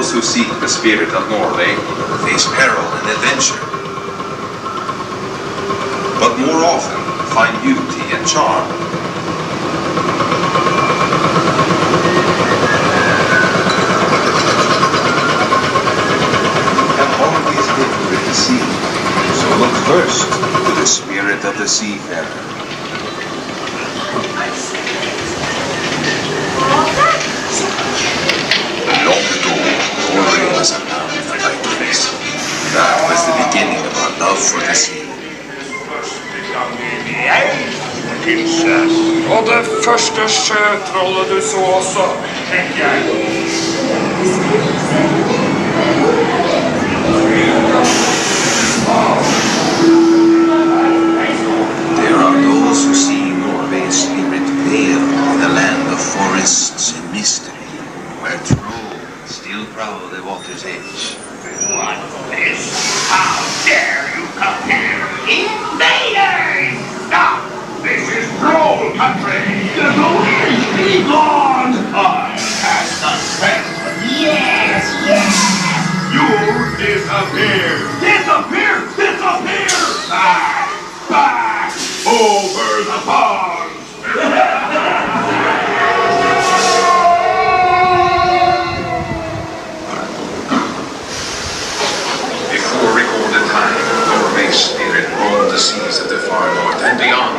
Those who seek the spirit of Norway face peril and adventure, but more often find beauty and charm. You have always been with the sea, so look first to the spirit of the seafarer. Long ago, Norway was a mountain-like place. That was the beginning of our love for the sea. Prinsess. Og det første sjøtrollet du så også, tenker jeg. There are those who see Norway's spirit veiled in a land of forests and mystery, where trolls still prowl the water's edge. What is? How dare you come here? Invaders! Stop! This is troll country! Get away! Be gone! I have the scent! Yes, yes! You disappear! Disappear! Disappear! Back! Back! Over the ponds! Before recorded time, Norway's spirit roamed the seas of the far north and beyond.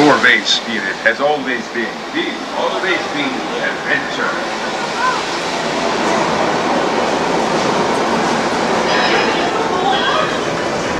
Norway's spirit has always been adventure.